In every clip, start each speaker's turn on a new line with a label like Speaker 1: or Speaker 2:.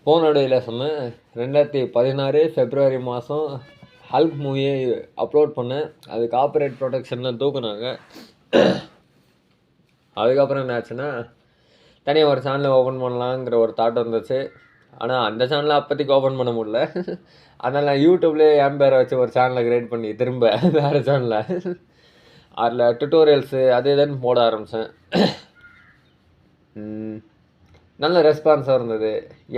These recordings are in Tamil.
Speaker 1: போன வீடியோவில் சொன்னேன் 2016 ஃபெப்ரவரி மாதம் ஹல்க் மூவியை அப்லோட் பண்ணேன். அது காப்பிரைட் ப்ரொடெக்ஷன்லாம் தூக்குனாங்க. அதுக்கப்புறம் என்ன ஆச்சுன்னா, தனியாக ஒரு சேனலை ஓப்பன் பண்ணலாங்கிற ஒரு தாட் வந்துச்சு. ஆனால் அந்த சேனலை அப்போதைக்கு ஓப்பன் பண்ண முடியல. அதனால் நான் யூடியூப்லேயே என் பேரை வச்சு ஒரு சேனலை க்ரியேட் பண்ணி திரும்ப வேறு சேனலில் அதில் டுட்டோரியல்ஸு அது இதுன்னு போட ஆரம்பித்தேன். நல்ல ரெஸ்பான்ஸாக இருந்தது.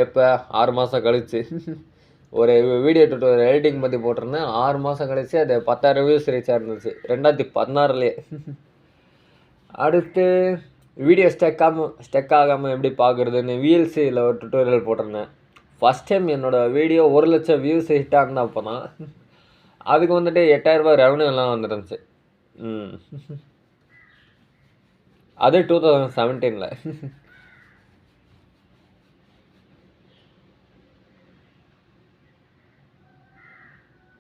Speaker 1: எப்போ 6 மாதம் கழிச்சு ஒரு வீடியோ டுட்டோரியல் எடிட்டிங் பற்றி போட்டிருந்தேன். 6 மாதம் கழிச்சு அது 10,000 வியூஸ் ரீச் ஆயிருந்துச்சு 2016லேயே. அடுத்து வீடியோ ஸ்டெக் ஆகாமல் எப்படி பார்க்குறதுன்னு VLCயில் ஒரு டுட்டோரியல் போட்டிருந்தேன். ஃபஸ்ட் டைம் என்னோடய வீடியோ 1,00,000 வியூஸ் ஹிட் ஆகுனா அப்போ தான். அதுக்கு வந்துட்டு 8,000 ரூபாய் ரெவன்யூ எல்லாம் வந்துருந்துச்சு. அது 2017ல்.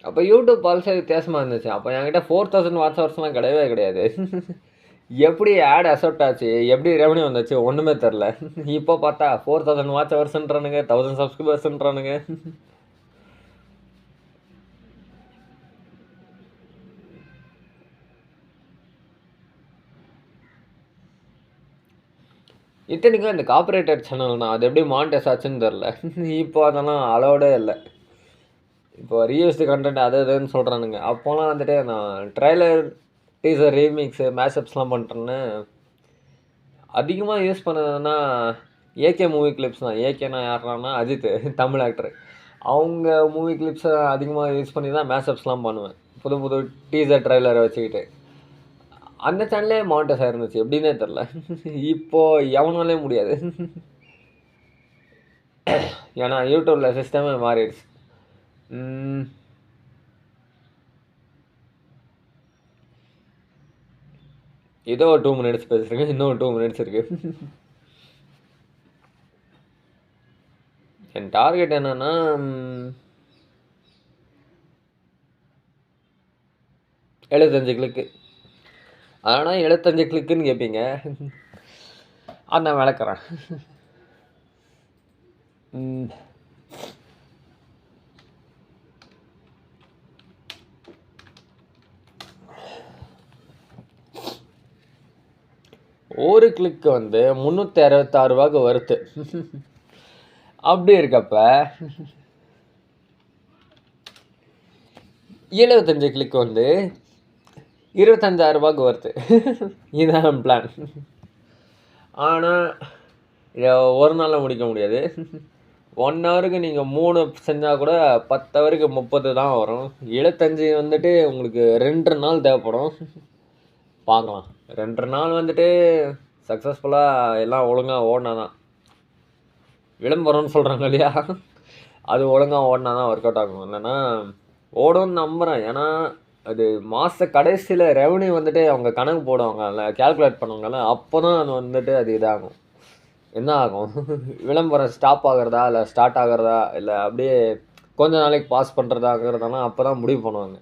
Speaker 1: அப்போ யூடியூப் பாலிசி வித்தியாசமாக இருந்துச்சு. அப்போ என்கிட்ட 4,000 வாட்ச் ஹவர்ஸ்லாம் கிடையவே கிடையாது. எப்படி ஆட் அக்செப்ட் ஆச்சு, எப்படி ரெவன்யூ வந்துச்சு ஒன்றுமே தெரில. இப்போ பார்த்தா 4,000 வாட்ச் ஹவர்ஸ்ன்றானுங்க, 1,000 சப்ஸ்கிரைபர்ஸ்ன்றானுங்க. இத்தனைக்கும் இந்த காப்பரேட்டட் சேனல்னா அது எப்படி மானிட்டைஸ் ஆச்சுன்னு தெரில. இப்போ அதெல்லாம் அலோடே இல்லை. இப்போ ரீயூஸ்டு கண்டென்ட் அது இதுன்னு சொல்கிறானுங்க. அப்போலாம் வந்துட்டு நான் ட்ரைலர், டீசர், ரீமிக்ஸு, மேஷப்ஸ்லாம் பண்ணுறேன்னு அதிகமாக யூஸ் பண்ணதுன்னா ஏகே மூவி கிளிப்ஸ் தான். ஏகேனா யாருன்னா அஜித், தமிழ் ஆக்டர். அவங்க மூவி கிளிப்ஸை அதிகமாக யூஸ் பண்ணி தான் மேஷப்ஸ்லாம் பண்ணுவேன். புது புது டீசர் ட்ரைலரை வச்சுக்கிட்டு அந்த சேனலே மானிட்டைஸ் ஆயிருந்துச்சு. எப்படின்னே தெரில. இப்போது எவனாலே முடியாது. ஏன்னா யூடியூப்பில் சிஸ்டமே மாறிடுச்சு. ஏதோ ஒரு 2 மினிட்ஸ் பேசுகிறேங்க. இன்னும் 2 மினிட்ஸ் இருக்குது. என் டார்கெட் என்னென்னா 75 கிளிக்கு. ஆனால் 75 கிளிக்குன்னு கேட்பீங்க. அதை நான் விளக்குறேன். ஒரு கிளிக்கு வந்து 366 ரூபாய்க்கு வருது. அப்படி இருக்கப்ப 75 கிளிக்கு வந்து 25,000 ரூபாய்க்கு வருது. இதுதான் பிளான். ஆனால் இதை ஒரு நாளில் முடிக்க முடியாது. 1 ஹவருக்கு நீங்கள் 3 செஞ்சால் கூட 10 ஹவருக்கு 30 தான் வரும். 75 வந்துட்டு உங்களுக்கு 2 நாள் தேவைப்படும். பார்க்கலாம். 2 நாள் வந்துட்டு சக்ஸஸ்ஃபுல்லாக எல்லாம் ஒழுங்காக ஓடினா தான். விளம்பரம்னு சொல்கிறாங்க இல்லையா, அது ஒழுங்காக ஓடினா தான் ஒர்க் அவுட் ஆகும். இல்லைன்னா ஓடும்னு நம்புகிறேன். ஏன்னா அது மாத கடைசியில் ரெவன்யூ வந்துட்டு அவங்க கணக்கு போடுவாங்கல்ல, கேல்குலேட் பண்ணுவாங்கல்ல, அப்போ தான் அது வந்துட்டு அது இதாகும். என்ன ஆகும், விளம்பரம் ஸ்டாப் ஆகிறதா இல்லை ஸ்டார்ட் ஆகிறதா இல்லை அப்படியே கொஞ்ச நாளைக்கு பாஸ் பண்ணுறதாங்கிறதெல்லாம் அப்போ தான் முடிவு பண்ணுவாங்க.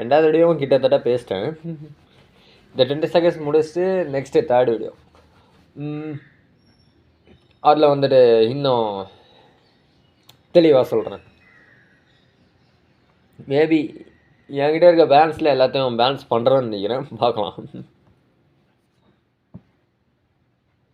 Speaker 1: 2வது வீடியோவும் கிட்டத்தட்ட பேசிட்டேன். இந்த 20 செகண்ட்ஸ் முடிச்சுட்டு நெக்ஸ்ட்டு 3rd வீடியோ. அதில் வந்துட்டு இன்னும் தெளிவாக சொல்கிறேன். மேபி என்கிட்ட இருக்க பேலன்ஸில் எல்லாத்தையும் பேலன்ஸ் பண்ணுறேன்னு நினைக்கிறேன். பார்க்கலாம்.